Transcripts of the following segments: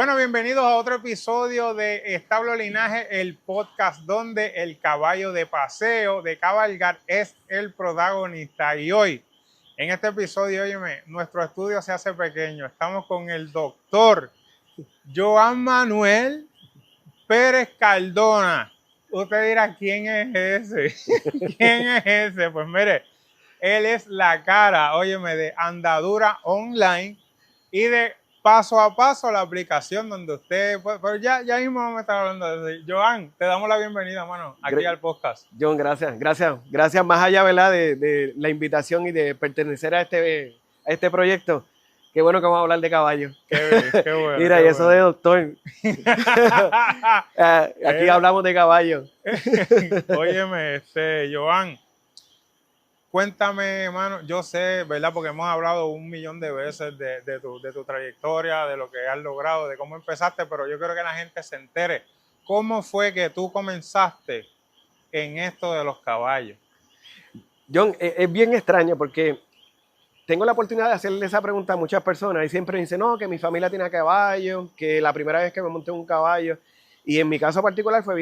Bueno, bienvenidos a otro episodio de Establo Linaje, el podcast donde el caballo de paseo, de cabalgar, es el protagonista. Y hoy, en este episodio, óyeme, nuestro estudio se hace pequeño. Estamos con el doctor Joan Manuel Pérez Cardona. Usted dirá, ¿quién es ese? ¿Quién es ese? Pues mire, él es la cara, óyeme, de Andadura Online y de Paso a Paso, la aplicación donde usted, pero ya mismo vamos a estar hablando de eso. Joan, te damos la bienvenida, mano, aquí al podcast. John, gracias más allá, ¿verdad? De la invitación y de pertenecer a este proyecto. Qué bueno que vamos a hablar de caballos. Qué bueno. Mira, qué y eso bueno. de doctor. Aquí hablamos de caballos. Óyeme, Joan, cuéntame, hermano, yo sé, ¿verdad? Porque hemos hablado 1.000.000 de veces de tu trayectoria, de lo que has logrado, de cómo empezaste, pero yo quiero que la gente se entere. ¿Cómo fue que tú comenzaste en esto de los caballos? John, es bien extraño porque tengo la oportunidad de hacerle esa pregunta a muchas personas y siempre dicen, no, que mi familia tiene caballos, que la primera vez que me monté un caballo. Y en mi caso particular fue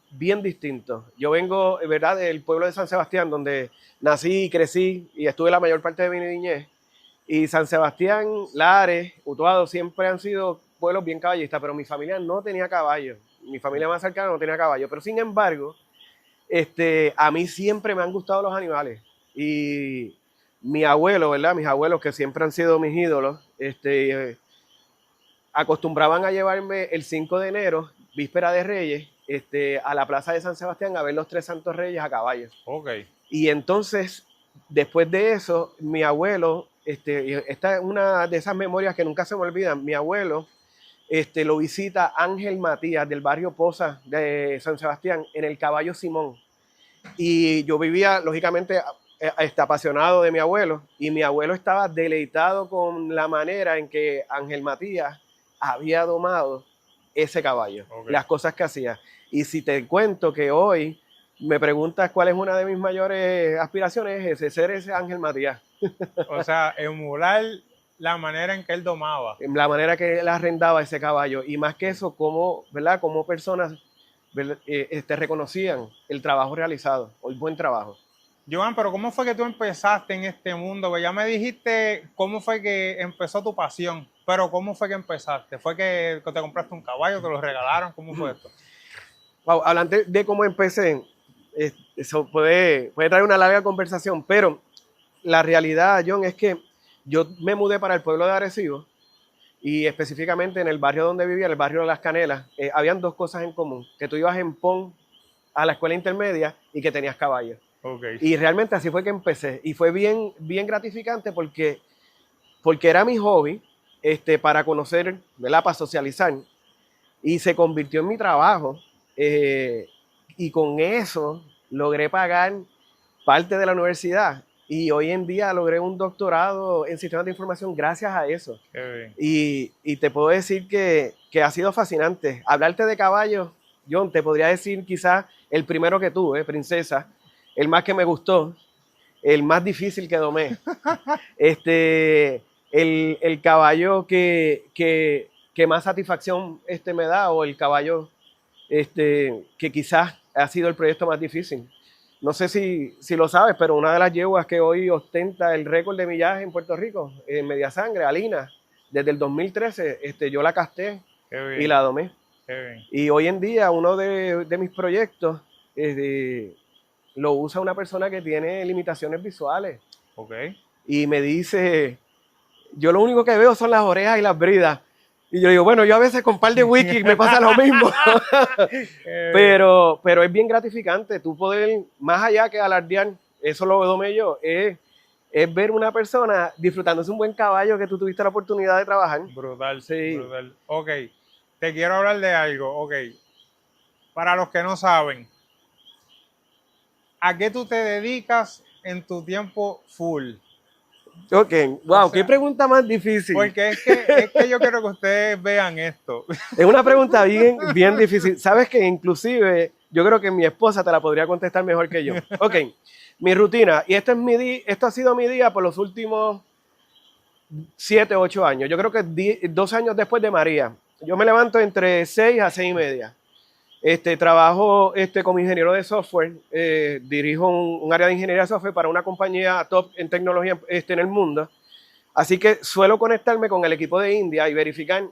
bien distinto. Yo vengo, ¿verdad?, del pueblo de San Sebastián, donde nací y crecí y estuve la mayor parte de mi niñez. Y San Sebastián, Lares, Utuado siempre han sido pueblos bien caballistas, pero mi familia no tenía caballos. Mi familia más cercana no tenía caballos. Pero sin embargo, a mí siempre me han gustado los animales. Y mi abuelo, ¿verdad? Mis abuelos, que siempre han sido mis ídolos, acostumbraban a llevarme el 5 de enero, víspera de Reyes, a la plaza de San Sebastián a ver los 3 Santos Reyes a caballo. Ok. Y entonces, después de eso, mi abuelo, esta es una de esas memorias que nunca se me olvidan, mi abuelo lo visita Ángel Matías del barrio Poza de San Sebastián en el caballo Simón. Y yo vivía, lógicamente, apasionado de mi abuelo, y mi abuelo estaba deleitado con la manera en que Ángel Matías había domado ese caballo, Okay. las cosas que hacía. Y si te cuento que hoy me preguntas cuál es una de mis mayores aspiraciones, es ser ese Ángel Matías. O sea, emular la manera en que él domaba. La manera que él arrendaba ese caballo. Y más que eso, ¿verdad?, cómo personas reconocían el trabajo realizado, o el buen trabajo. Joan, pero ¿cómo fue que tú empezaste en este mundo? Pues ya me dijiste cómo fue que empezó tu pasión, pero ¿cómo fue que empezaste? ¿Fue que te compraste un caballo, te lo regalaron? ¿Cómo fue esto? Wow, hablando de cómo empecé, eso puede traer una larga conversación, pero la realidad, John, es que yo me mudé para el pueblo de Arecibo y específicamente en el barrio donde vivía, el barrio de Las Canelas, habían 2 cosas en común, que tú ibas en PON a la escuela intermedia y que tenías caballos. Okay. Y realmente así fue que empecé y fue bien gratificante porque era mi hobby para conocer, ¿verdad?, para socializar, y se convirtió en mi trabajo, y con eso logré pagar parte de la universidad y hoy en día logré un doctorado en sistemas de información gracias a eso. Qué bien. Y te puedo decir que ha sido fascinante. Hablarte de caballos, John, te podría decir quizás el primero que tuve, Princesa, el más que me gustó, el más difícil que domé. El caballo que más satisfacción me da, o el caballo que quizás ha sido el proyecto más difícil. No sé si lo sabes, pero una de las yeguas que hoy ostenta el récord de millaje en Puerto Rico, en media sangre, Alina, desde el 2013, yo la casté y la domé. Qué bien. Y hoy en día uno de mis proyectos lo usa una persona que tiene limitaciones visuales. Okay. Y me dice, yo lo único que veo son las orejas y las bridas. Y yo digo, bueno, yo a veces con un par de wiki me pasa lo mismo. pero es bien gratificante tú poder, más allá que alardear, eso lo domé yo, es ver una persona disfrutándose un buen caballo que tú tuviste la oportunidad de trabajar. Brutal, Sí. brutal. Ok, te quiero hablar de algo. Ok, para los que no saben, ¿a qué tú te dedicas en tu tiempo full? Ok, wow, O sea, qué pregunta más difícil. Porque es que yo quiero que ustedes vean esto. Es una pregunta bien difícil. Sabes que inclusive yo creo que mi esposa te la podría contestar mejor que yo. Ok, mi rutina, y esto ha sido mi día por los últimos 7, 8 años. Yo creo que 2 años después de María. yo me levanto entre 6 a 6 y media. Trabajo como ingeniero de software, dirijo un área de ingeniería de software para una compañía top en tecnología en el mundo. Así que suelo conectarme con el equipo de India y verificar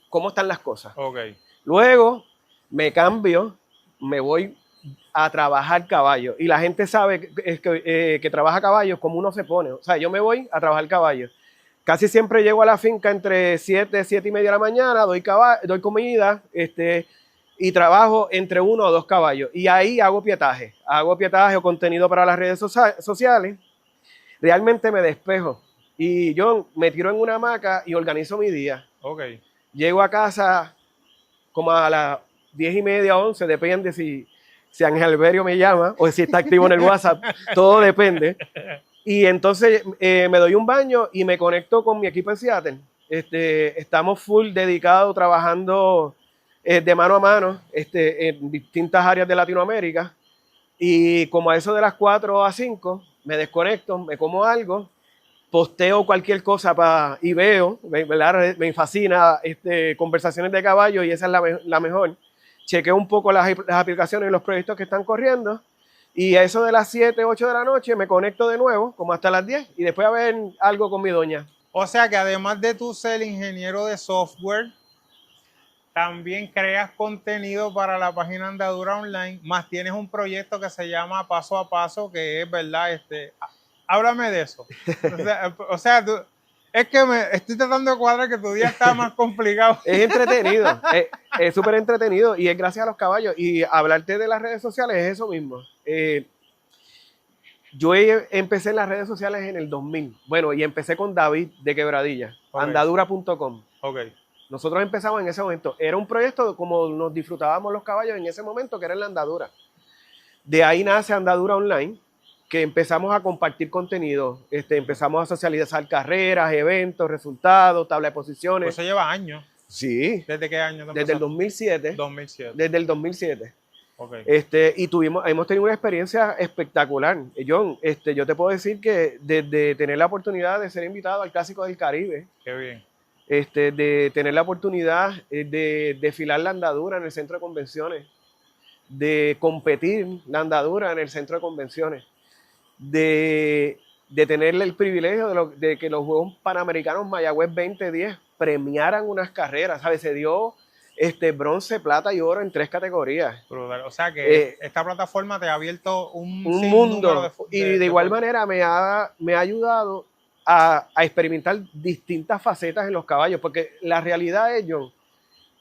cómo están las cosas. Okay. Luego me cambio, me voy a trabajar caballo. Y la gente sabe que trabaja caballo como uno se pone. O sea, yo me voy a trabajar caballo. Casi siempre llego a la finca entre 7, 7 y media de la mañana, doy comida, y trabajo entre 1 o 2 caballos. Y ahí hago pietaje o contenido para las redes sociales. Realmente me despejo. Y yo me tiro en una hamaca y organizo mi día. Okay. Llego a casa como a las 10 y media, 11, depende si Ángel Alberio me llama o si está activo en el WhatsApp, todo depende. Y entonces me doy un baño y me conecto con mi equipo en Seattle. Estamos full dedicados, trabajando de mano a mano en distintas áreas de Latinoamérica. Y como a eso de las 4 a 5, me desconecto, me como algo, posteo cualquier cosa y veo, ¿verdad? Me fascina conversaciones de caballo y esa es la mejor. Chequeo un poco las aplicaciones y los proyectos que están corriendo y a eso de las 7, 8 de la noche me conecto de nuevo, como hasta las 10 y después a ver algo con mi doña. O sea que además de tú ser ingeniero de software, también creas contenido para la página Andadura Online, más tienes un proyecto que se llama Paso a Paso, que es, ¿verdad? Háblame de eso. O sea es que me estoy tratando de cuadrar que tu día está más complicado. Es entretenido, es súper entretenido y es gracias a los caballos. Y hablarte de las redes sociales es eso mismo. Yo empecé en las redes sociales en el 2000. Bueno, y empecé con David de Quebradilla, okay. Andadura.com. Okay. Nosotros empezamos en ese momento. Era un proyecto como nos disfrutábamos los caballos en ese momento, que era en la andadura. De ahí nace Andadura Online, que empezamos a compartir contenido. Empezamos a socializar carreras, eventos, resultados, tabla de posiciones. Eso lleva años. Sí. ¿Desde qué año? Desde el 2007. 2007. Desde el 2007. Okay. Y hemos tenido una experiencia espectacular. John, yo te puedo decir que desde tener la oportunidad de ser invitado al Clásico del Caribe. Qué bien. De tener la oportunidad de desfilar la andadura en el centro de convenciones, de competir la andadura en el centro de convenciones, de tener el privilegio de que los Juegos Panamericanos Mayagüez 2010 premiaran unas carreras, ¿sabes? Se dio bronce, plata y oro en 3 categorías. Brutal. O sea que esta plataforma te ha abierto un mundo y de igual manera me ha ayudado a experimentar distintas facetas en los caballos, porque la realidad es, John,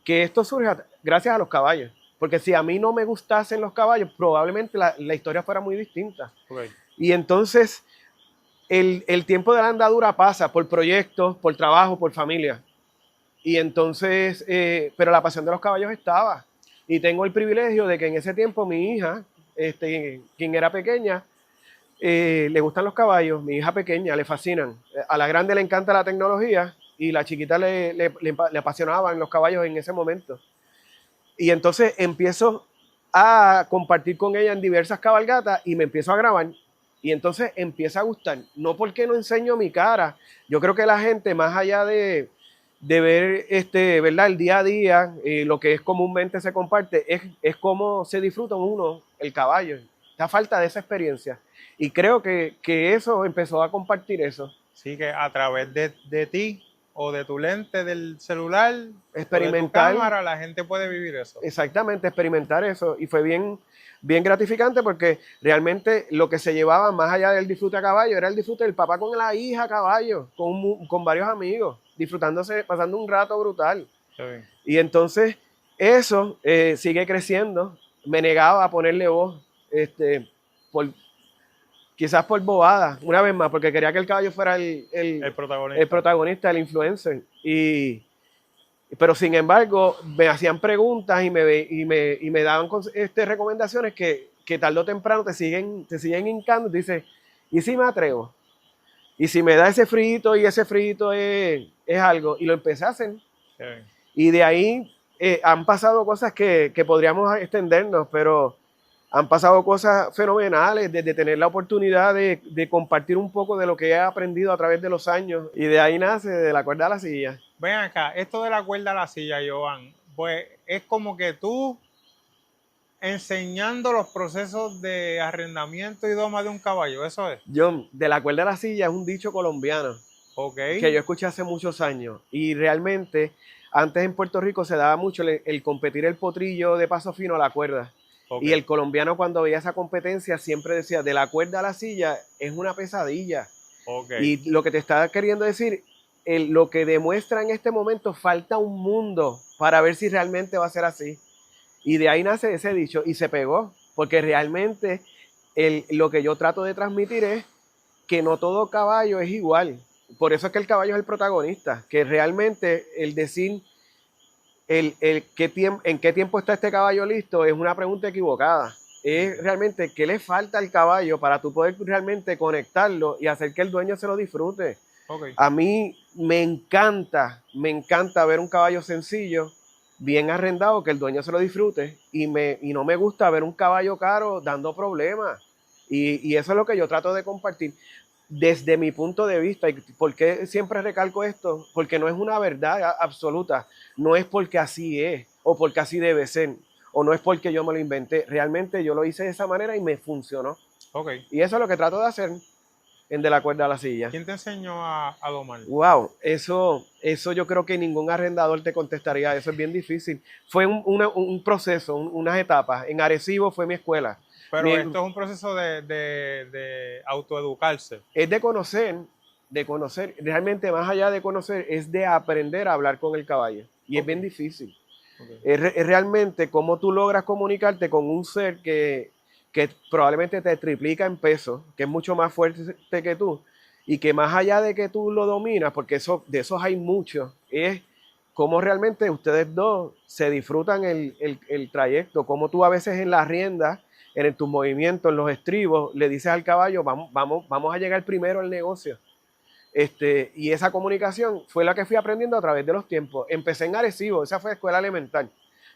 que esto surge gracias a los caballos, porque si a mí no me gustasen los caballos, probablemente la historia fuera muy distinta. Okay. Y entonces el tiempo de la andadura pasa por proyectos, por trabajo, por familia. Y entonces, pero la pasión de los caballos estaba. Y tengo el privilegio de que en ese tiempo mi hija, quien era pequeña, le gustan los caballos, mi hija pequeña, le fascinan. A la grande le encanta la tecnología y la chiquita le apasionaban los caballos en ese momento. Y entonces empiezo a compartir con ella en diversas cabalgatas y me empiezo a grabar. Y entonces empieza a gustar. No porque no enseño mi cara. Yo creo que la gente, más allá de ver ¿verdad? El día a día, lo que comúnmente se comparte, es cómo se disfruta uno el caballo. Da falta de esa experiencia. Y creo que eso empezó a compartir eso. Sí, que a través de ti o de tu lente del celular, experimentar, o de tu cámara, la gente puede vivir eso. Exactamente, experimentar eso. Y fue bien gratificante porque realmente lo que se llevaba más allá del disfrute a caballo era el disfrute del papá con la hija a caballo, con varios amigos, disfrutándose, pasando un rato brutal. Sí. Y entonces eso sigue creciendo. Me negaba a ponerle voz, quizás por bobada, una vez más, porque quería que el caballo fuera el protagonista, el influencer. Pero sin embargo, me hacían preguntas y me daban recomendaciones que tarde o temprano te siguen hincando. Dices, ¿y si me atrevo? ¿Y si me da ese frito y ese frito es algo? Y lo empecé a hacer. Sí. Y de ahí han pasado cosas que podríamos extendernos, pero Han pasado cosas fenomenales desde tener la oportunidad de compartir un poco de lo que he aprendido a través de los años y de ahí nace de la cuerda a la silla. Ven acá, esto de la cuerda a la silla, Joan, pues es como que tú enseñando los procesos de arrendamiento y doma de un caballo, eso es. John, de la cuerda a la silla es un dicho colombiano Ok. que yo escuché hace muchos años y realmente antes en Puerto Rico se daba mucho el competir el potrillo de paso fino a la cuerda. Okay. Y el colombiano cuando veía esa competencia siempre decía, de la cuerda a la silla es una pesadilla. Okay. Y lo que te está queriendo decir, lo que demuestra en este momento, falta un mundo para ver si realmente va a ser así. Y de ahí nace ese dicho y se pegó, porque realmente lo que yo trato de transmitir es que no todo caballo es igual. Por eso es que el caballo es el protagonista, que realmente el decir en qué tiempo está este caballo listo es una pregunta equivocada. Es realmente qué le falta al caballo para tú poder realmente conectarlo y hacer que el dueño se lo disfrute. Okay. A mí me encanta ver un caballo sencillo, bien arrendado, que el dueño se lo disfrute y no me gusta ver un caballo caro dando problemas. Y eso es lo que yo trato de compartir desde mi punto de vista. ¿Y por qué siempre recalco esto? Porque no es una verdad absoluta, no es porque así es o porque así debe ser o no es porque yo me lo inventé, realmente yo lo hice de esa manera y me funcionó. Okay. Y eso es lo que trato de hacer en De la cuerda a la silla. ¿Quién te enseñó a domar? Wow, eso yo creo que ningún arrendador te contestaría, eso es bien difícil. Fue un proceso, unas etapas. En Arecibo fue mi escuela. Pero esto es un proceso de autoeducarse. Es de conocer, realmente más allá de conocer, es de aprender a hablar con el caballo. Y okay. Es bien difícil. Okay. Es realmente cómo tú logras comunicarte con un ser que probablemente te triplica en peso, que es mucho más fuerte que tú, y que más allá de que tú lo dominas, porque de esos hay muchos, es cómo realmente ustedes dos se disfrutan el trayecto, cómo tú a veces en las riendas, en tus movimientos, en los estribos, le dices al caballo, vamos a llegar primero al negocio. Y esa comunicación fue la que fui aprendiendo a través de los tiempos. Empecé en Arecibo, esa fue escuela elemental.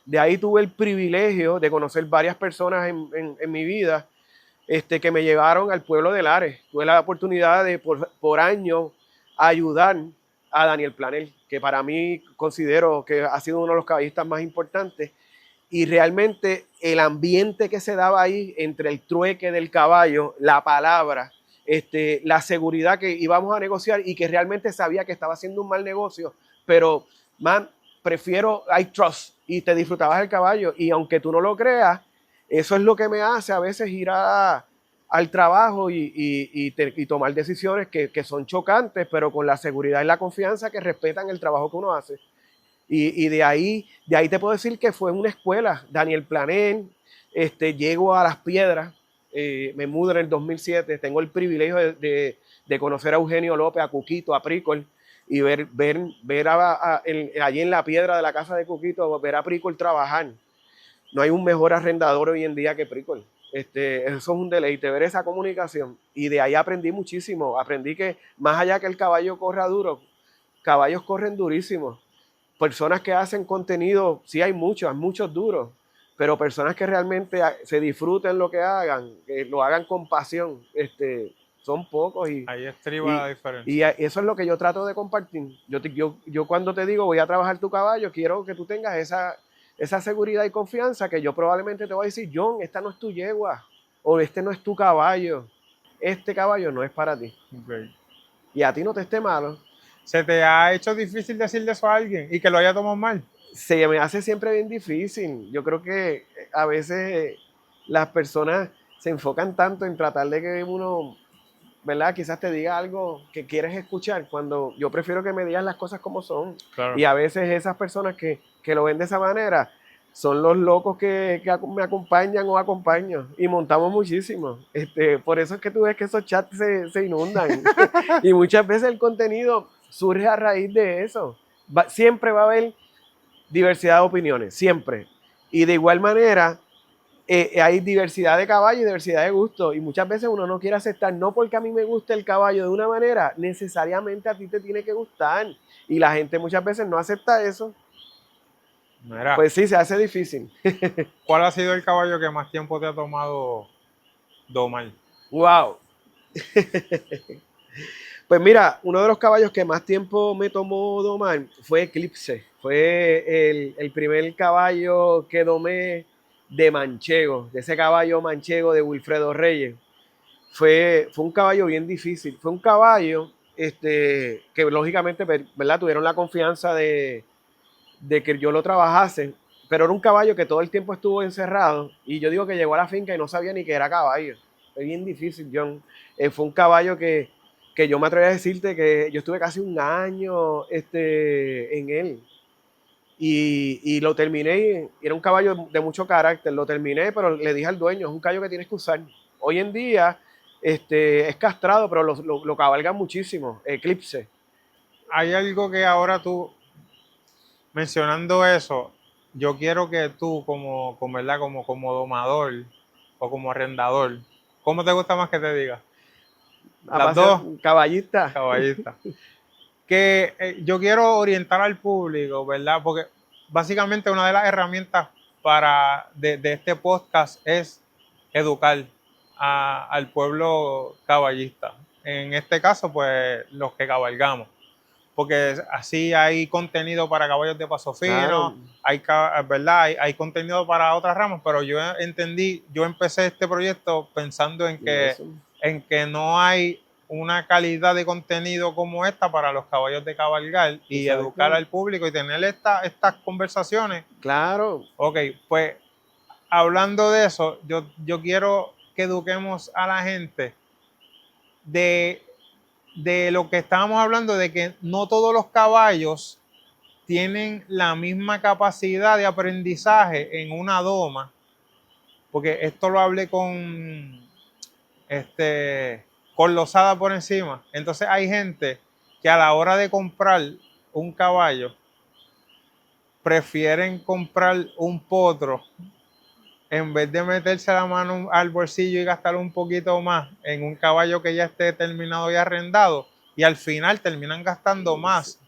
De ahí tuve el privilegio de conocer varias personas en mi vida que me llevaron al pueblo de Lares. Tuve la oportunidad de por años ayudar a Daniel Planel, que para mí considero que ha sido uno de los caballistas más importantes. Y realmente el ambiente que se daba ahí entre el trueque del caballo, la palabra, la seguridad que íbamos a negociar y que realmente sabía que estaba haciendo un mal negocio, pero man, prefiero, I trust, y te disfrutabas el caballo. Y aunque tú no lo creas, eso es lo que me hace a veces ir al trabajo y tomar decisiones que son chocantes, pero con la seguridad y la confianza que respetan el trabajo que uno hace. Y de ahí te puedo decir que fue una escuela. Daniel Planel, llego a Las Piedras, me mudo en el 2007, tengo el privilegio de conocer a Eugenio López, a Cuquito, a Pricol, y ver allí en la piedra de la casa de Cuquito, ver a Pricol trabajar. No hay un mejor arrendador hoy en día que Pricol. Eso es un deleite, ver esa comunicación. Y de ahí aprendí muchísimo. Aprendí que más allá que el caballo corra duro, caballos corren durísimos. Personas que hacen contenido, sí hay muchos duros, pero personas que realmente se disfruten lo que hagan, que lo hagan con pasión, son pocos. Ahí estriba la diferencia. Y eso es lo que yo trato de compartir. Yo cuando te digo voy a trabajar tu caballo, quiero que tú tengas esa seguridad y confianza que yo probablemente te voy a decir, John, esta no es tu yegua, o este no es tu caballo, este caballo no es para ti. Okay. Y a ti no te esté malo. ¿Se te ha hecho difícil decirle eso a alguien y que lo haya tomado mal? Se me hace siempre bien difícil. Yo creo que a veces las personas se enfocan tanto en tratar de que uno, ¿verdad? Quizás te diga algo que quieres escuchar, cuando yo prefiero que me digas las cosas como son. Claro. Y a veces esas personas que lo ven de esa manera son los locos que me acompañan o acompaño y montamos muchísimo. Por eso es que tú ves que esos chats se inundan. Y muchas veces el contenido surge a raíz de eso. Siempre va a haber diversidad de opiniones, siempre. Y de igual manera, hay diversidad de caballo y diversidad de gusto. Y muchas veces uno no quiere aceptar, no porque a mí me guste el caballo de una manera, necesariamente a ti te tiene que gustar. Y la gente muchas veces no acepta eso. Mira, Pues sí, se hace difícil. ¿cuál ha sido el caballo que más tiempo te ha tomado domar? Wow. Pues mira, uno de los caballos que más tiempo me tomó domar fue Eclipse. Fue el primer caballo que domé de manchego, de ese caballo manchego de Wilfredo Reyes. Fue un caballo bien difícil. Fue un caballo que lógicamente, ¿verdad? Tuvieron la confianza de que yo lo trabajase, pero era un caballo que todo el tiempo estuvo encerrado y yo digo que llegó a la finca y no sabía ni que era caballo. Fue bien difícil, John. Fue un caballo que yo me atreví a decirte que yo estuve casi un año en él y lo terminé. Era un caballo de mucho carácter, lo terminé, pero le dije al dueño, es un caballo que tienes que usar. Hoy en día es castrado, pero lo cabalgan muchísimo, Eclipse. Hay algo que ahora tú, mencionando eso, yo quiero que tú ¿verdad? Como domador o como arrendador, ¿cómo te gusta más que te diga? Las dos, Caballista. caballista. Que yo quiero orientar al público, ¿verdad? Porque básicamente una de las herramientas de este podcast es educar al pueblo caballista. En este caso, pues los que cabalgamos. Porque así hay contenido para caballos de paso Claro. fino, ¿verdad? Hay contenido para otras ramas, pero yo empecé este proyecto pensando Eso. en que no hay una calidad de contenido como esta para los caballos de cabalgar y educar Exacto. al público y tener estas conversaciones. Claro. Ok, pues hablando de eso, yo quiero que eduquemos a la gente de lo que estábamos hablando, de que no todos los caballos tienen la misma capacidad de aprendizaje en una doma, porque esto lo hablé con Lozada por encima. Entonces hay gente que a la hora de comprar un caballo prefieren comprar un potro en vez de meterse la mano al bolsillo y gastar un poquito más en un caballo que ya esté terminado y arrendado, y al final terminan gastando más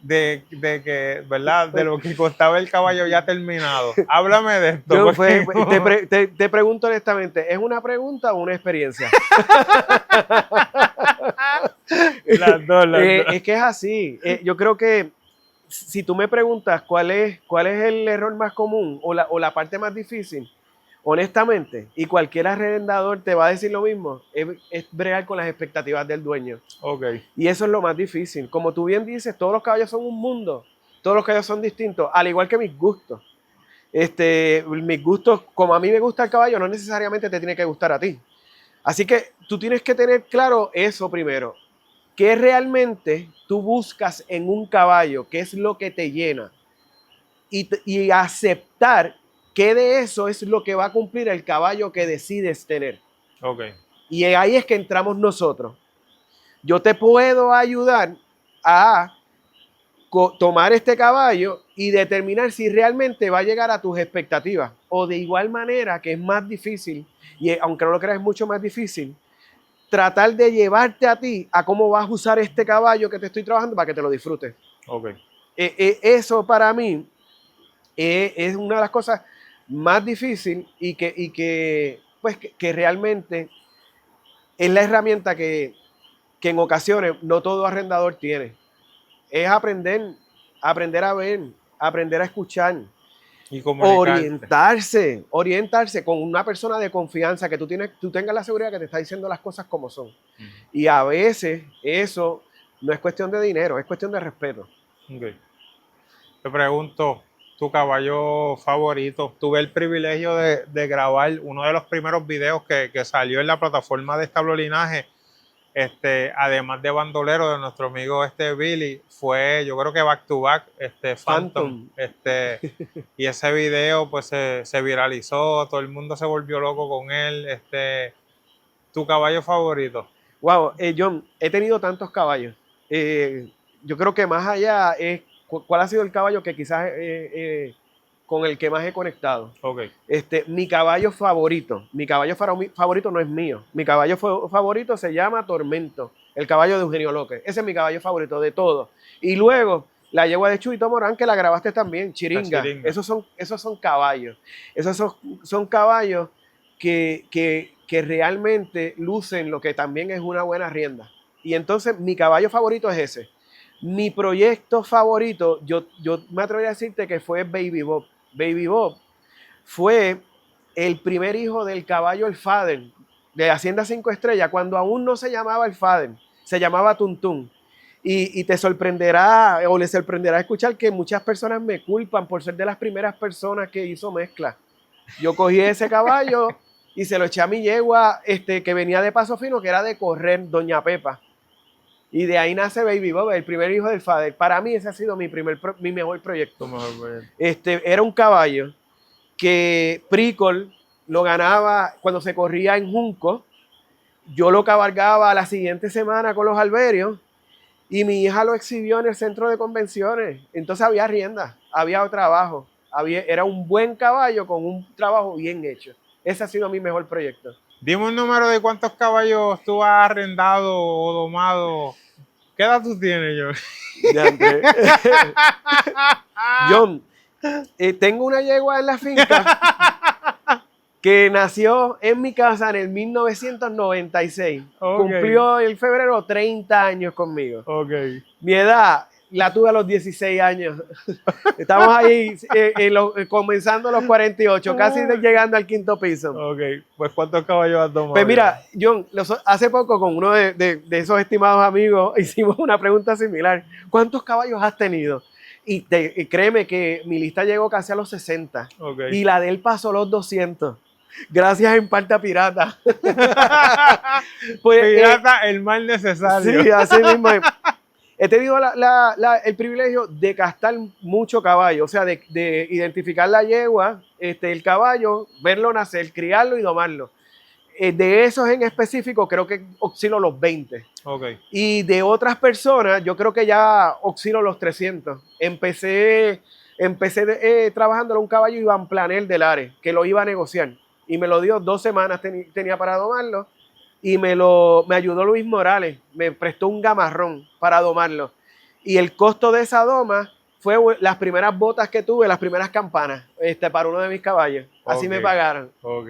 ¿verdad? De Pues, lo que costaba el caballo ya terminado. Háblame de esto, John, porque te pregunto honestamente, ¿es una pregunta o una experiencia? las dos. Es que es así. Yo creo que si tú me preguntas cuál es el error más común o la parte más difícil, honestamente, y cualquier arrendador te va a decir lo mismo, es bregar con las expectativas del dueño. Ok, Y eso es lo más difícil. Como tú bien dices, todos los caballos son un mundo, todos los caballos son distintos, al igual que mis gustos. Mis gustos, como a mí me gusta el caballo, no necesariamente te tiene que gustar a ti. Así que tú tienes que tener claro eso primero. ¿Qué realmente tú buscas en un caballo? ¿Qué es lo que te llena? Y aceptar qué de eso es lo que va a cumplir el caballo que decides tener. ok, Y ahí es que entramos nosotros. Yo te puedo ayudar a tomar este caballo y determinar si realmente va a llegar a tus expectativas. O de igual manera, que es más difícil, y aunque no lo creas, es mucho más difícil, tratar de llevarte a ti a cómo vas a usar este caballo que te estoy trabajando para que te lo disfrutes. ok. Eso para mí es una de las cosas más difíciles pues, que realmente es la herramienta que en ocasiones no todo arrendador tiene. Es aprender a ver, aprender a escuchar, Y comunicarte. orientarse con una persona de confianza que tú tengas la seguridad que te está diciendo las cosas como son. Uh-huh. Y a veces eso no es cuestión de dinero, es cuestión de respeto. Okay. Te pregunto, ¿tu caballo favorito? Tuve el privilegio de grabar uno de los primeros videos que salió en la plataforma de Establo Linaje, además de bandolero de nuestro amigo Billy, fue yo creo que back to back, Phantom. Y ese video pues se viralizó, todo el mundo se volvió loco con él. ¿Tu caballo favorito? Wow, John, he tenido tantos caballos. Yo creo que más allá es cuál ha sido el caballo que quizás con el que más he conectado. Ok, Mi caballo favorito no es mío. Mi caballo favorito se llama Tormento, el caballo de Eugenio López. Ese es mi caballo favorito de todos. Y luego La yegua de Chuyito Morán, que la grabaste también, Chiringa. Chiringa. Esos son caballos. Son caballos que realmente lucen lo que también es una buena rienda. Y entonces mi caballo favorito es ese. Mi proyecto favorito, yo me atrevería a decirte que fue Baby Bob. Baby Bob fue el primer hijo del caballo El Fader, de Hacienda 5 Estrellas, cuando aún no se llamaba El Fader, se llamaba Tuntún. Y te sorprenderá o les sorprenderá escuchar que muchas personas me culpan por ser de las primeras personas que hizo mezcla. Yo cogí ese caballo y se lo eché a mi yegua que venía de Paso Fino, que era de correr, Doña Pepa. Y de ahí nace Baby Bob, el primer hijo del Fader. Para mí ese ha sido mi mejor proyecto. Era un caballo que Pricol lo ganaba cuando se corría en Junco. Yo lo cabalgaba la siguiente semana con los alberios y mi hija lo exhibió en el centro de convenciones. Entonces había rienda, había trabajo, era un buen caballo con un trabajo bien hecho. Ese ha sido mi mejor proyecto. Dime un número de cuántos caballos tú has arrendado o domado. ¿Qué edad tú tienes, John? John, tengo una yegua en la finca que nació en mi casa en el 1996. Okay. Cumplió en febrero 30 años conmigo. Okay. Mi edad la tuve a los 16 años. Estamos ahí comenzando los 48, casi llegando al quinto piso. Ok, pues ¿cuántos caballos has domado? Pues mira, John, hace poco con uno de esos estimados amigos hicimos una pregunta similar. ¿Cuántos caballos has tenido? Y créeme que mi lista llegó casi a los 60. Okay. Y la de él pasó los 200. Gracias en parte a Pirata. Pues, Pirata, el mal necesario. Sí, así mismo. He tenido el privilegio de castar mucho caballo, o sea, de identificar la yegua, el caballo, verlo nacer, criarlo y domarlo. De esos en específico, creo que oscilo los 20. Okay. Y de otras personas, yo creo que ya oscilo los 300. Empecé trabajándolo un caballo Iván Planel del Ares, que lo iba a negociar. Y me lo dio 2 semanas, tenía para domarlo. Y me ayudó Luis Morales, me prestó un gamarrón para domarlo. Y el costo de esa doma fue las primeras botas que tuve, las primeras campanas, para uno de mis caballos. Así me pagaron. Ok.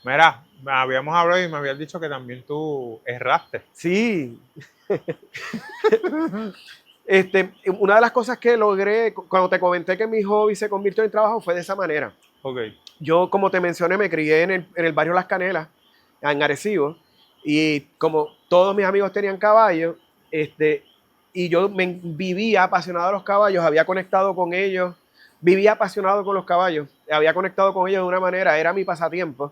Mira, habíamos hablado y me habías dicho que también tú erraste. Sí. Una de las cosas que logré, cuando te comenté que mi hobby se convirtió en trabajo, fue de esa manera. Okay. Yo, como te mencioné, me crié en el barrio Las Canelas, en Arecibo, y como todos mis amigos tenían caballos, y yo vivía apasionado de los caballos, había conectado con ellos, vivía apasionado con los caballos, había conectado con ellos de una manera, era mi pasatiempo.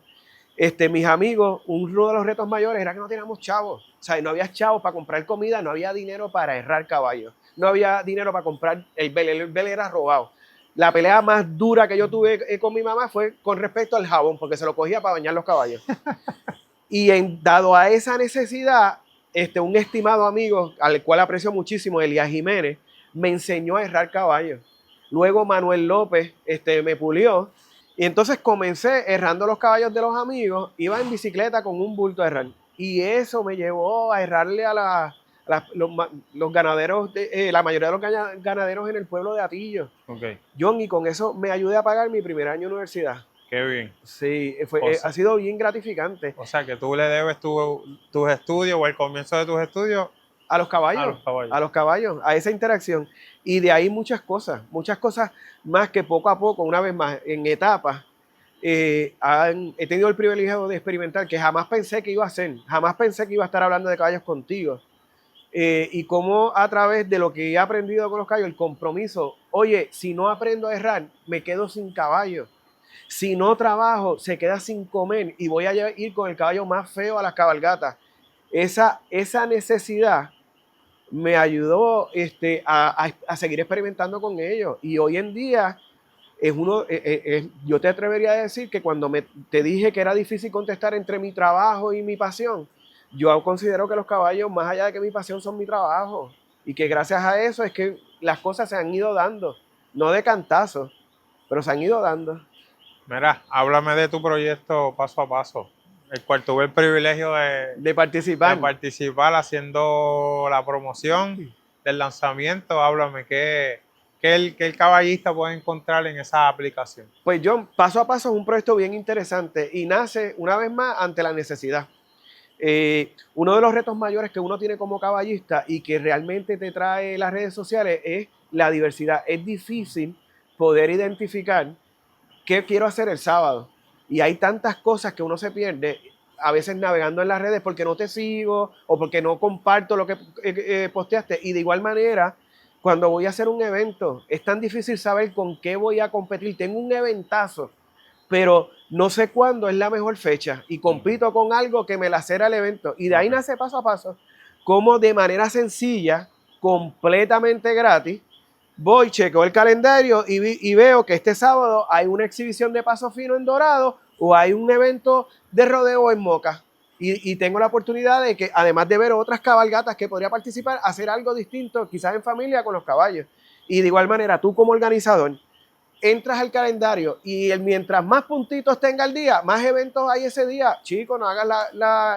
Mis amigos, uno de los retos mayores era que no teníamos chavos, o sea, no había chavos para comprar comida, no había dinero para herrar caballos, no había dinero para comprar el bele era robado. La pelea más dura que yo tuve con mi mamá fue con respecto al jabón, porque se lo cogía para bañar los caballos. Y dado a esa necesidad, un estimado amigo, al cual aprecio muchísimo, Elías Jiménez, me enseñó a herrar caballos. Luego Manuel López me pulió. Y entonces comencé errando los caballos de los amigos, iba en bicicleta con un bulto a herrar. Y eso me llevó a errarle a los ganaderos, la mayoría de los ganaderos en el pueblo de Atillo. Okay. John, y con eso me ayudé a pagar mi primer año de universidad. Qué bien. Sí, ha sido bien gratificante. O sea, que tú le debes tus estudios o el comienzo de tus estudios a los caballos. A los caballos, a esa interacción. Y de ahí muchas cosas más que poco a poco, una vez más, en etapas, he tenido el privilegio de experimentar que jamás pensé que iba a hacer, jamás pensé que iba a estar hablando de caballos contigo. Y cómo a través de lo que he aprendido con los caballos, el compromiso, oye, si no aprendo a errar, me quedo sin caballo. Si no trabajo, se queda sin comer y voy a ir con el caballo más feo a las cabalgatas. Esa necesidad me ayudó a seguir experimentando con ellos. Y hoy en día, yo te atrevería a decir que cuando te dije que era difícil contestar entre mi trabajo y mi pasión, yo considero que los caballos, más allá de que mi pasión, son mi trabajo. Y que gracias a eso es que las cosas se han ido dando. No de cantazo, pero se han ido dando. Mira, háblame de tu proyecto paso a paso, el cual tuve el privilegio de participar. Haciendo la promoción del lanzamiento, háblame, ¿qué el caballista puede encontrar en esa aplicación? Pues John, paso a paso es un proyecto bien interesante y nace una vez más ante la necesidad. Uno de los retos mayores que uno tiene como caballista y que realmente te trae las redes sociales es la diversidad. Es difícil poder identificar qué quiero hacer el sábado. Y hay tantas cosas que uno se pierde a veces navegando en las redes porque no te sigo o porque no comparto lo que posteaste. Y de igual manera, cuando voy a hacer un evento, es tan difícil saber con qué voy a competir. Tengo un eventazo, pero no sé cuándo es la mejor fecha y compito con algo que me lacera el evento. Y de ahí nace paso a paso, como de manera sencilla, completamente gratis, voy, chequeo el calendario y veo que este sábado hay una exhibición de Paso Fino en Dorado o hay un evento de rodeo en Moca. Y tengo la oportunidad de que, además de ver otras cabalgatas que podría participar, hacer algo distinto, quizás en familia con los caballos. Y de igual manera, tú como organizador, entras al calendario y mientras más puntitos tenga el día, más eventos hay ese día. Chico, no hagas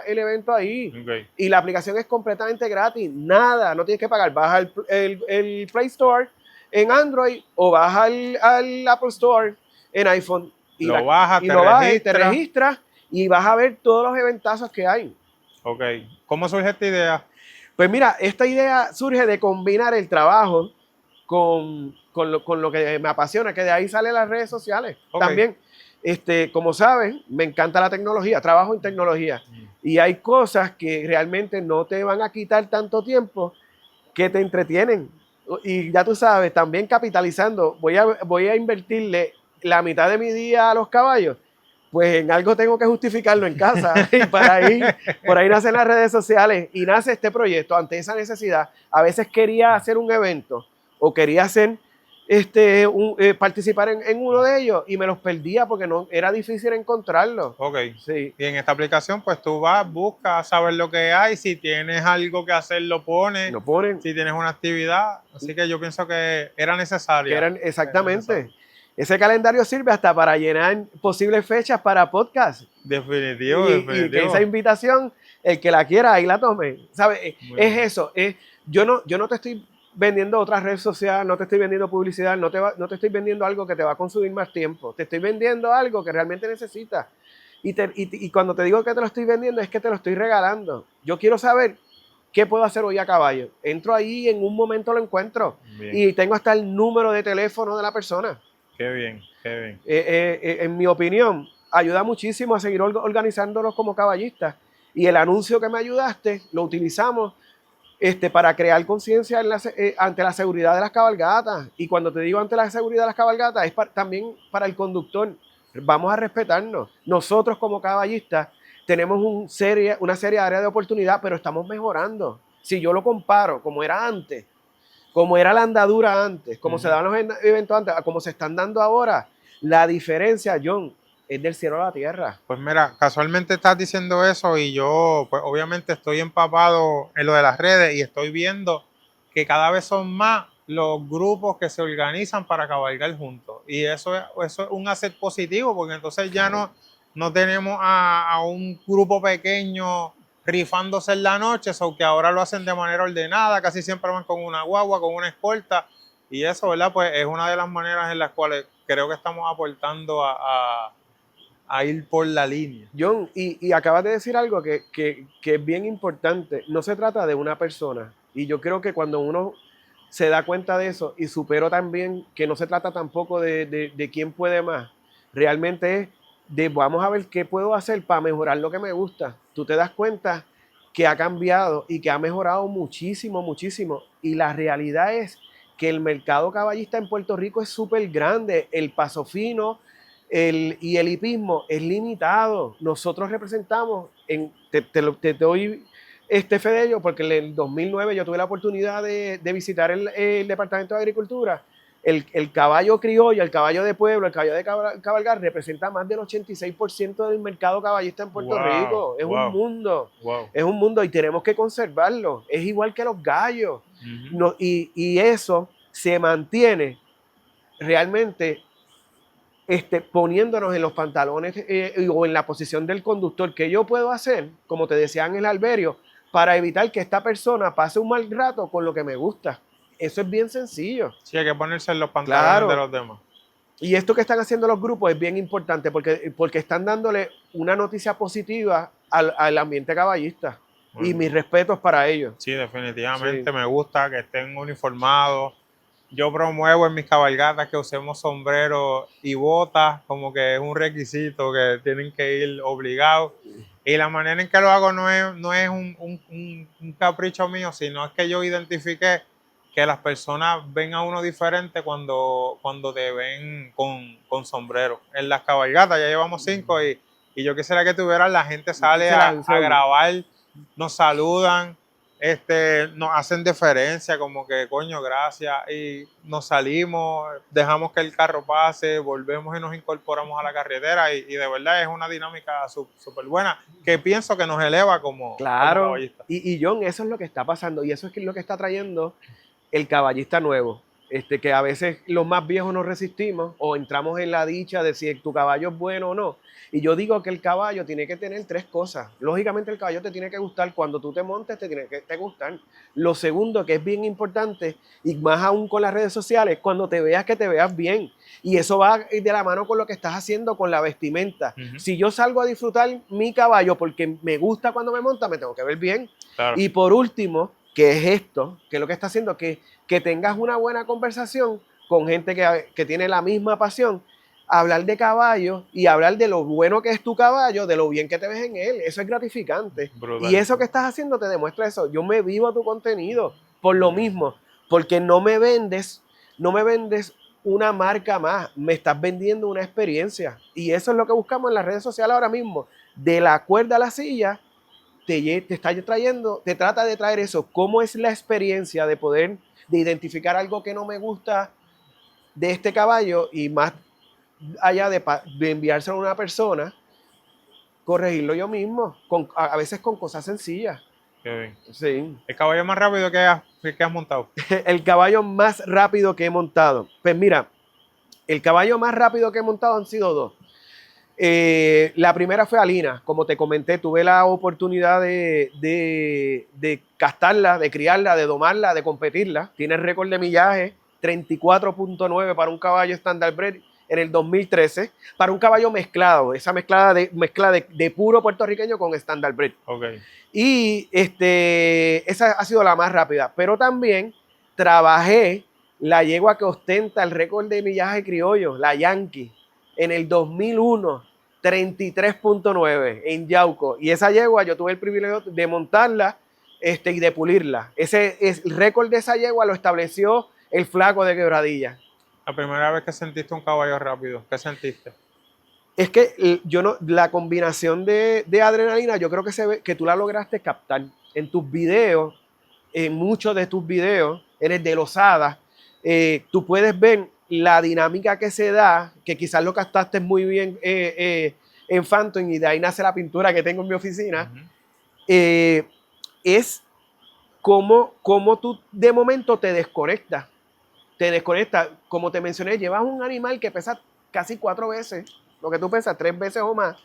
el evento ahí. Okay. Y la aplicación es completamente gratis. Nada, no tienes que pagar. Baja el Play Store en Android o baja al Apple Store en iPhone. Y lo bajas, te registras y vas a ver todos los eventazos que hay. Ok. ¿Cómo surge esta idea? Pues mira, esta idea surge de combinar el trabajo con lo que me apasiona, que de ahí salen las redes sociales. Okay. También, como saben, me encanta la tecnología, trabajo en tecnología. Y hay cosas que realmente no te van a quitar tanto tiempo que te entretienen. Y ya tú sabes, también capitalizando, voy a invertirle la mitad de mi día a los caballos, pues en algo tengo que justificarlo en casa. Y por ahí nacen las redes sociales y nace este proyecto ante esa necesidad. A veces quería hacer un evento o quería hacer participar en uno de ellos y me los perdía porque no era difícil encontrarlos. Ok. Sí. Y en esta aplicación, pues tú vas, buscas, sabes lo que hay. Si tienes algo que hacer, lo pones. Lo ponen. Si tienes una actividad. Así que yo pienso que era necesaria. Exactamente. Ese calendario sirve hasta para llenar posibles fechas para podcast. Definitivo, Y que esa invitación, el que la quiera, ahí la tome. ¿Sabes? Es eso. Yo no te estoy vendiendo otra red social, no te estoy vendiendo publicidad, no te estoy vendiendo algo que te va a consumir más tiempo. Te estoy vendiendo algo que realmente necesitas. Y cuando te digo que te lo estoy vendiendo, es que te lo estoy regalando. Yo quiero saber qué puedo hacer hoy a caballo. Entro ahí y en un momento lo encuentro. Bien. Y tengo hasta el número de teléfono de la persona. Qué bien, qué bien. En mi opinión, ayuda muchísimo a seguir organizándonos como caballistas. Y el anuncio que me ayudaste, lo utilizamos para crear conciencia ante la seguridad de las cabalgatas. Y cuando te digo ante la seguridad de las cabalgatas, es también para el conductor. Vamos a respetarnos. Nosotros como caballistas tenemos una serie de áreas de oportunidad, pero estamos mejorando. Si yo lo comparo como era antes, como era la andadura antes, como se daban los eventos antes, como se están dando ahora, la diferencia, John, es del cielo a la tierra. Pues mira, casualmente estás diciendo eso y yo, pues obviamente estoy empapado en lo de las redes y estoy viendo que cada vez son más los grupos que se organizan para cabalgar juntos. Y eso es un asset positivo porque entonces ya no tenemos a un grupo pequeño rifándose en la noche, o que ahora lo hacen de manera ordenada, casi siempre van con una guagua, con una escolta. Y eso, ¿verdad? Pues es una de las maneras en las cuales creo que estamos aportando a ir por la línea. John, y acabas de decir algo que es bien importante. No se trata de una persona. Y yo creo que cuando uno se da cuenta de eso y supero también que no se trata tampoco de quién puede más, realmente es vamos a ver qué puedo hacer para mejorar lo que me gusta. Tú te das cuenta que ha cambiado y que ha mejorado muchísimo, muchísimo. Y la realidad es que el mercado caballista en Puerto Rico es súper grande. El paso fino y el hipismo es limitado. Nosotros representamos, te doy fe de ello, porque en el 2009 yo tuve la oportunidad de visitar el Departamento de Agricultura. El caballo criollo, el caballo de pueblo, el caballo de cabalgar representa más del 86% del mercado caballista en Puerto Rico. Es un mundo. Es un mundo y tenemos que conservarlo. Es igual que los gallos. Y eso se mantiene realmente poniéndonos en los pantalones o en la posición del conductor. Que yo puedo hacer, como te decía en el alberio, para evitar que esta persona pase un mal rato con lo que me gusta. Eso es bien sencillo. Sí, hay que ponerse en los pantalones de los demás. Y esto que están haciendo los grupos es bien importante porque están dándole una noticia positiva al ambiente caballista. Y mis respetos para ellos. Sí, definitivamente me gusta que estén uniformados. Yo promuevo en mis cabalgatas que usemos sombreros y botas, como que es un requisito que tienen que ir obligados. Y la manera en que lo hago no es un capricho mío, sino es que yo identifiqué que las personas ven a uno diferente cuando te ven con sombrero. En las cabalgatas ya llevamos 5 y yo quisiera que tuvieran, la gente sale a grabar, nos saludan, nos hacen deferencia, como que coño, gracias, y nos salimos, dejamos que el carro pase, volvemos y nos incorporamos a la carretera y de verdad es una dinámica súper buena que pienso que nos eleva como caballista. Y John, eso es lo que está pasando y eso es lo que está trayendo el caballista nuevo. Que a veces los más viejos nos resistimos o entramos en la dicha de si tu caballo es bueno o no. Y yo digo que el caballo tiene que tener 3 cosas. Lógicamente el caballo te tiene que gustar. Cuando tú te montes te tiene que gustar. Lo segundo, que es bien importante, y más aún con las redes sociales, cuando te veas, que te veas bien. Y eso va de la mano con lo que estás haciendo con la vestimenta. Si yo salgo a disfrutar mi caballo porque me gusta cuando me monta, me tengo que ver bien. Claro. Y por último, que es esto, que es lo que está haciendo, que tengas una buena conversación con gente que tiene la misma pasión, hablar de caballo y hablar de lo bueno que es tu caballo, de lo bien que te ves en él. Eso es gratificante. Brutal. Y eso que estás haciendo te demuestra eso. Yo me vivo tu contenido por lo mismo, porque no me vendes una marca más, me estás vendiendo una experiencia. Y eso es lo que buscamos en las redes sociales ahora mismo. De la cuerda a la silla, te trata de traer eso. ¿Cómo es la experiencia de poder, de identificar algo que no me gusta de este caballo y más allá de enviárselo a una persona, corregirlo yo mismo, a veces con cosas sencillas? Qué bien. Sí. ¿El caballo más rápido que has montado? El caballo más rápido que he montado. Pues mira, el caballo más rápido que he montado han sido 2. La primera fue Alina, como te comenté, tuve la oportunidad de castarla, de criarla, de domarla, de competirla. Tiene el récord de millaje, 34.9 para un caballo standardbred en el 2013, para un caballo mezclado, esa mezcla de puro puertorriqueño con standardbred. Okay. Y esa ha sido la más rápida, pero también trabajé la yegua que ostenta el récord de millaje criollo, la Yankee, en el 2001, 33.9 en Yauco. Y esa yegua yo tuve el privilegio de montarla y de pulirla. El récord de esa yegua lo estableció el Flaco de Quebradilla. La primera vez que sentiste un caballo rápido, ¿qué sentiste? Es que la combinación de adrenalina, yo creo que se ve que tú la lograste captar en tus videos, en muchos de tus videos, en el de Losada. Tú puedes ver la dinámica que se da, que quizás lo captaste muy bien en Phantom, y de ahí nace la pintura que tengo en mi oficina. Es como tú de momento te desconectas. Como te mencioné, llevas un animal que pesa casi 4 veces lo que tú pesas, 3 veces o más,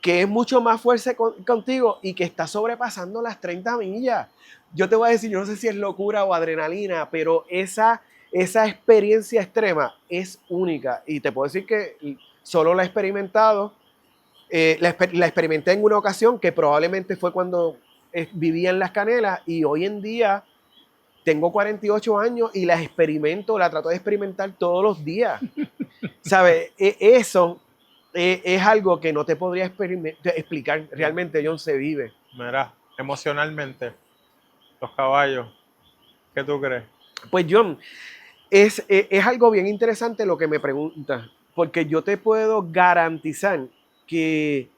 que es mucho más fuerte contigo y que está sobrepasando las 30 millas. Yo te voy a decir, yo no sé si es locura o adrenalina, pero esa experiencia extrema es única. Y te puedo decir que solo la he experimentado, la experimenté en una ocasión que probablemente fue cuando vivía en Las Canelas, y hoy en día tengo 48 años y la trato de experimentar todos los días. ¿Sabes? Eso es algo que no te podría explicar. Realmente, John, se vive. Mira, emocionalmente, los caballos, ¿qué tú crees? Pues, John, es algo bien interesante lo que me preguntas, porque yo te puedo garantizar que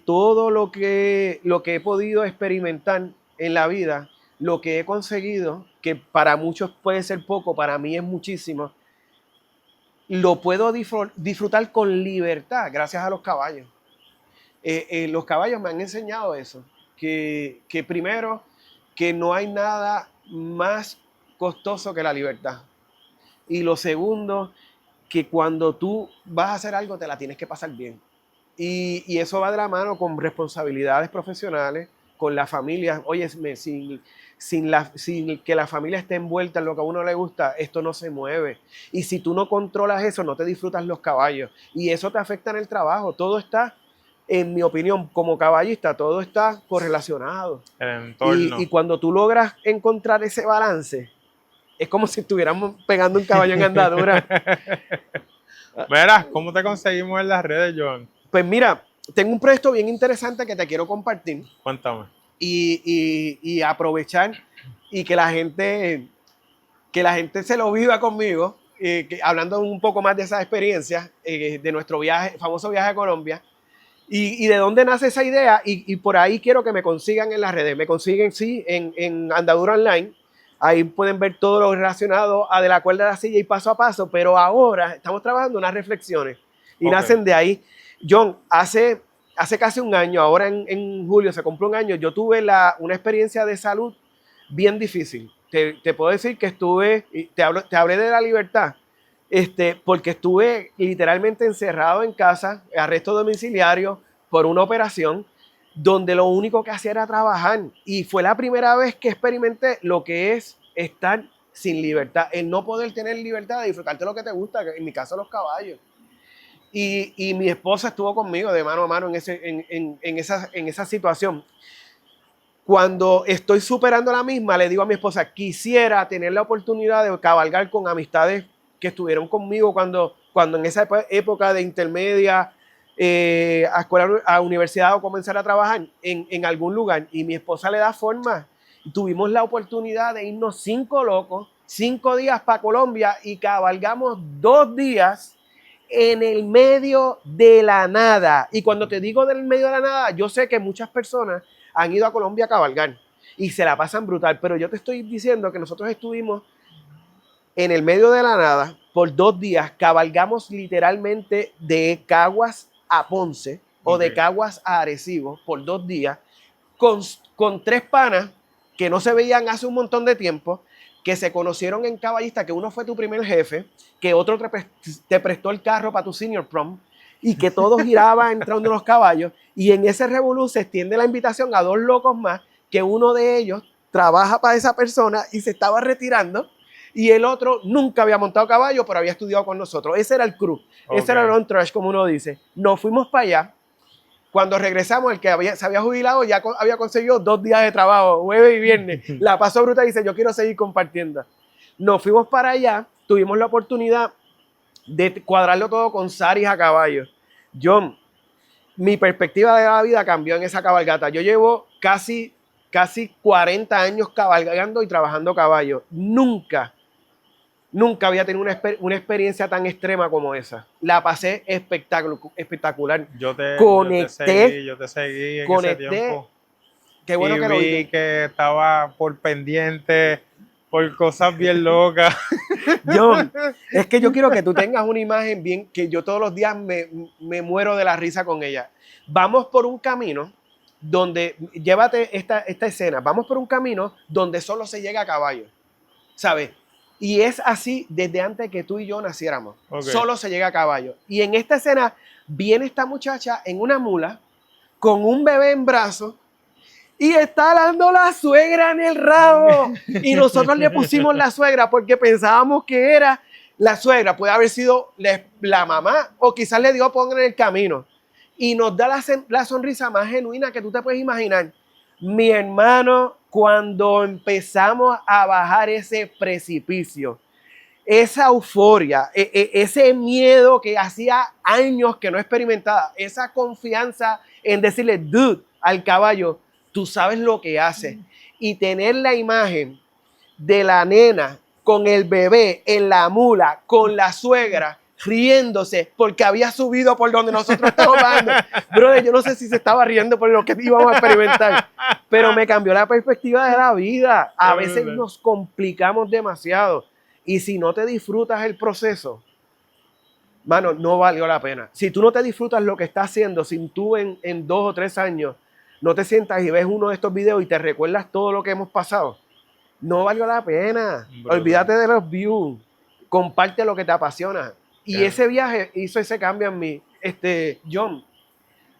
todo lo que he podido experimentar en la vida, lo que he conseguido, que para muchos puede ser poco, para mí es muchísimo, lo puedo disfrutar con libertad gracias a los caballos. Los caballos me han enseñado eso, que primero, que no hay nada más costoso que la libertad. Y lo segundo, que cuando tú vas a hacer algo te la tienes que pasar bien. Y eso va de la mano con responsabilidades profesionales, con la familia. Oye, sin que la familia esté envuelta en lo que a uno le gusta, esto no se mueve. Y si tú no controlas eso, no te disfrutas los caballos. Y eso te afecta en el trabajo. Todo está, en mi opinión, como caballista, todo está correlacionado. El entorno. Y cuando tú logras encontrar ese balance, es como si estuviéramos pegando un caballo en andadura. Verás, ¿cómo te conseguimos en las redes, John? Pues mira, tengo un proyecto bien interesante que te quiero compartir. Cuéntame. Y aprovechar y que la gente se lo viva conmigo, hablando un poco más de esa experiencia de nuestro viaje, famoso viaje a Colombia, y de dónde nace esa idea, y por ahí quiero que me consigan en las redes. Me consiguen, sí, en Andadura Online. Ahí pueden ver todo lo relacionado a de la cuerda de la silla y paso a paso, pero ahora estamos trabajando unas reflexiones y nacen de ahí. John, hace casi un año, ahora en julio se cumple un año, yo tuve una experiencia de salud bien difícil. Te puedo decir que te hablé de la libertad, porque estuve literalmente encerrado en casa, arresto domiciliario por una operación, donde lo único que hacía era trabajar. Y fue la primera vez que experimenté lo que es estar sin libertad, el no poder tener libertad de disfrutarte lo que te gusta, en mi caso los caballos. Y mi esposa estuvo conmigo de mano a mano en esa situación. Cuando estoy superando la misma, le digo a mi esposa, quisiera tener la oportunidad de cabalgar con amistades que estuvieron conmigo cuando en esa época de intermedia, a escuela, a universidad o comenzar a trabajar en algún lugar. Y mi esposa le da forma. Tuvimos la oportunidad de irnos 5 locos, 5 días para Colombia y cabalgamos 2 días en el medio de la nada. Y cuando te digo del medio de la nada, yo sé que muchas personas han ido a Colombia a cabalgar y se la pasan brutal, pero yo te estoy diciendo que nosotros estuvimos en el medio de la nada por 2 días, cabalgamos literalmente de Caguas a Ponce o de Caguas a Arecibo por 2 días con 3 panas que no se veían hace un montón de tiempo, que se conocieron en caballista, que uno fue tu primer jefe, que otro te prestó el carro para tu senior prom y que todo giraba entrando los caballos. Y en ese revolú se extiende la invitación a 2 locos más, que uno de ellos trabaja para esa persona y se estaba retirando, y el otro nunca había montado caballo, pero había estudiado con nosotros. Ese era el crew, ese era el entourage, como uno dice. Nos fuimos para allá. Cuando regresamos, el que se había jubilado ya había conseguido 2 días de trabajo, jueves y viernes. La pasó bruta y dice, yo quiero seguir compartiendo. Nos fuimos para allá, tuvimos la oportunidad de cuadrarlo todo con saris a caballo. John, mi perspectiva de la vida cambió en esa cabalgata. Yo llevo casi 40 años cabalgando y trabajando caballo. Nunca había tenido una experiencia tan extrema como esa. La pasé espectacular. Yo te seguí en ese tiempo. Qué bueno que lo vi que estaba por pendiente, por cosas bien locas. John, es que yo quiero que tú tengas una imagen bien, que yo todos los días me muero de la risa con ella. Vamos por un camino donde, llévate esta escena, vamos por un camino donde solo se llega a caballo, ¿sabes? Y es así desde antes que tú y yo naciéramos. Solo se llega a caballo. Y en esta escena viene esta muchacha en una mula con un bebé en brazos y está dando la suegra en el rabo. Y nosotros le pusimos la suegra porque pensábamos que era la suegra. Puede haber sido la mamá o quizás le dio pongan en el camino. Y nos da la sonrisa más genuina que tú te puedes imaginar. Mi hermano, cuando empezamos a bajar ese precipicio, esa euforia, ese miedo que hacía años que no experimentaba, esa confianza en decirle, dude, al caballo, tú sabes lo que haces. Y tener la imagen de la nena con el bebé en la mula, con la suegra, riéndose porque había subido por donde nosotros estábamos bajando. Brother, yo no sé si se estaba riendo por lo que íbamos a experimentar, pero me cambió la perspectiva de la vida. A veces nos complicamos demasiado y si no te disfrutas el proceso, mano, no valió la pena. Si tú no te disfrutas lo que estás haciendo, si tú en 2 o 3 años no te sientas y ves uno de estos videos y te recuerdas todo lo que hemos pasado, no valió la pena. Olvídate de los views, comparte lo que te apasiona. Y ese viaje hizo ese cambio en mí. John,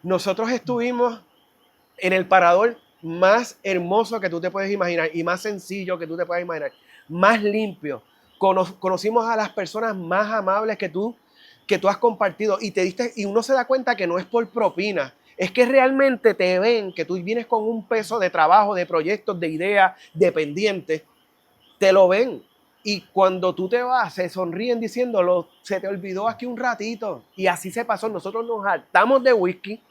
nosotros estuvimos en el parador más hermoso que tú te puedes imaginar y más sencillo que tú te puedes imaginar, más limpio. Conocimos a las personas más amables que tú has compartido y uno se da cuenta que no es por propina, es que realmente te ven que tú vienes con un peso de trabajo, de proyectos, de ideas, de pendientes, te lo ven. Y cuando tú te vas, se sonríen diciéndolo, se te olvidó aquí un ratito. Y así se pasó. Nosotros nos hartamos de whisky.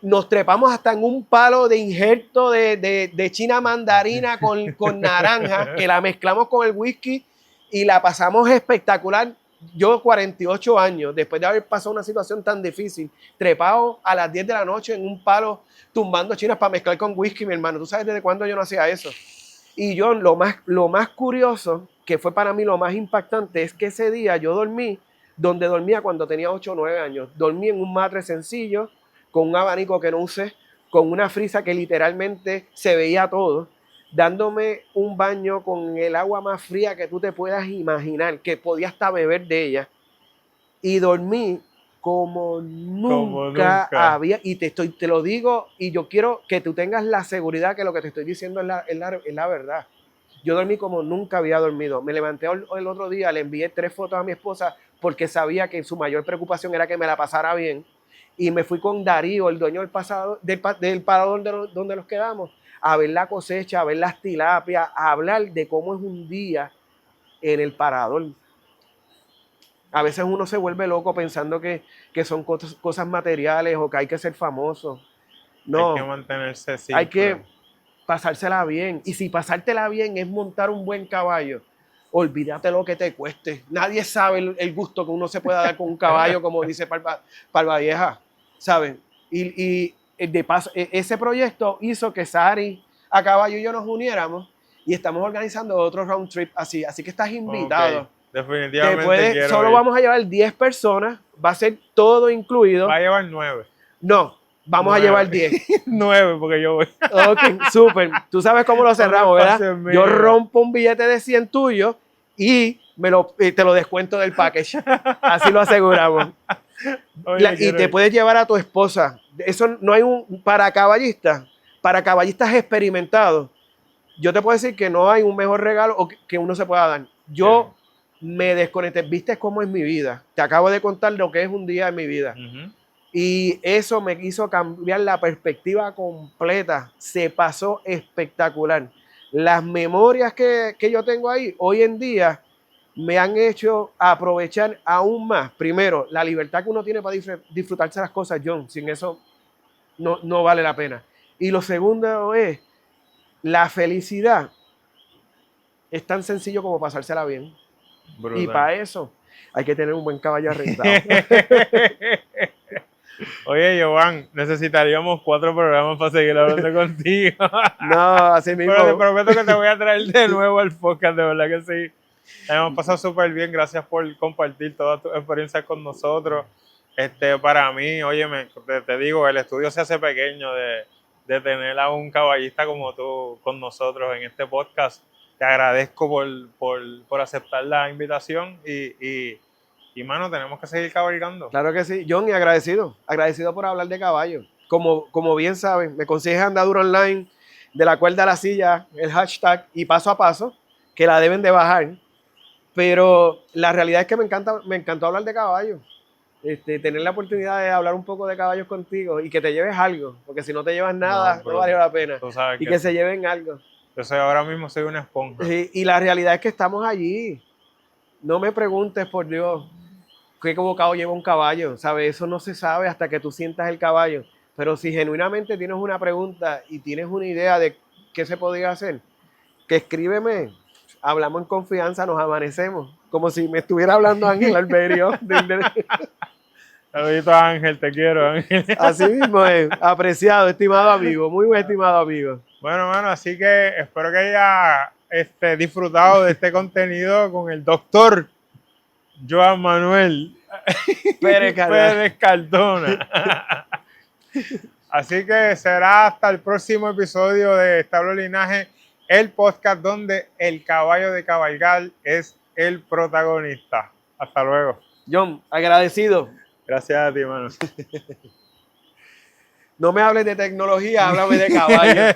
Nos trepamos hasta en un palo de injerto de china mandarina con naranja, que la mezclamos con el whisky y la pasamos espectacular. Yo, 48 años, después de haber pasado una situación tan difícil, trepado a las 10 de la noche en un palo, tumbando chinas para mezclar con whisky, mi hermano. ¿Tú sabes desde cuándo yo no hacía eso? Y yo, lo más curioso, que fue para mí lo más impactante, es que ese día yo dormí donde dormía cuando tenía 8 o 9 años. Dormí en un matre sencillo, con un abanico que no usé, con una frisa que literalmente se veía todo, dándome un baño con el agua más fría que tú te puedas imaginar, que podía hasta beber de ella. Y dormí como nunca había, y te lo digo, y yo quiero que tú tengas la seguridad que lo que te estoy diciendo es la verdad. Yo dormí como nunca había dormido. Me levanté el otro día, le envié 3 fotos a mi esposa porque sabía que su mayor preocupación era que me la pasara bien. Y me fui con Darío, el dueño del parador donde nos quedamos, a ver la cosecha, a ver las tilapias, a hablar de cómo es un día en el parador. A veces uno se vuelve loco pensando que son cosas materiales o que hay que ser famoso. No, hay que mantenerse simple. Hay que pasársela bien. Y si pasártela bien es montar un buen caballo, olvídate lo que te cueste. Nadie sabe el gusto que uno se pueda dar con un caballo, como dice Palva Vieja, ¿saben? Y de paso, ese proyecto hizo que Sari a caballo y yo nos uniéramos y estamos organizando otro round trip así. Así que estás invitado. Okay. Definitivamente solo vamos a llevar 10 personas, va a ser todo incluido. Va a llevar 9. No, vamos 9. A llevar 10. 9, porque yo voy. Ok, súper. Tú sabes cómo lo cerramos, ¿verdad? Yo rompo un billete de 100 tuyo y te lo descuento del package. Así lo aseguramos. Oye, y te puedes llevar a tu esposa. Eso no hay para caballistas experimentados. Yo te puedo decir que no hay un mejor regalo que uno se pueda dar. Yo me desconecté. ¿Viste cómo es mi vida? Te acabo de contar lo que es un día en mi vida. Y eso me hizo cambiar la perspectiva completa. Se pasó espectacular. Las memorias que yo tengo ahí, hoy en día, me han hecho aprovechar aún más. Primero, la libertad que uno tiene para disfrutarse las cosas, John. Sin eso no vale la pena. Y lo segundo es, la felicidad es tan sencillo como pasársela bien. Brutal. Y para eso hay que tener un buen caballo arrendado. Oye, Giovanni, necesitaríamos 4 programas para seguir hablando contigo. No, así mismo. Pero te prometo que te voy a traer de nuevo al podcast, de verdad que sí. Hemos pasado súper bien, gracias por compartir todas tus experiencias con nosotros. Para mí, óyeme, te digo, el estudio se hace pequeño de tener a un caballista como tú con nosotros en este podcast. Te agradezco por aceptar la invitación y mano, tenemos que seguir cabalgando. Claro que sí, John, y agradecido por hablar de caballo. Como bien saben, me consigues Andadura Online, de la cuerda a la silla, el hashtag y paso a paso, que la deben de bajar. Pero la realidad es que me encantó hablar de caballos. Tener la oportunidad de hablar un poco de caballos contigo y que te lleves algo, porque si no te llevas nada, no valió la pena. Y que se lleven algo. Yo ahora mismo soy una esponja. Y la realidad es que estamos allí. No me preguntes, por Dios, qué bocado lleva un caballo, ¿sabes? Eso no se sabe hasta que tú sientas el caballo. Pero si genuinamente tienes una pregunta y tienes una idea de qué se podría hacer, que escríbeme. Hablamos en confianza, nos amanecemos. Como si me estuviera hablando Ángel Alberio. Saludito a Ángel, te quiero, Ángel. Así mismo es, apreciado, estimado amigo, muy buen estimado amigo. Bueno, mano, así que espero que haya disfrutado de este contenido con el doctor Joan Manuel Pérez Cardona. Así que será hasta el próximo episodio de Establo Linaje, el podcast donde el caballo de cabalgar es el protagonista. Hasta luego. John, agradecido. Gracias a ti, mano. No me hables de tecnología, háblame de caballos.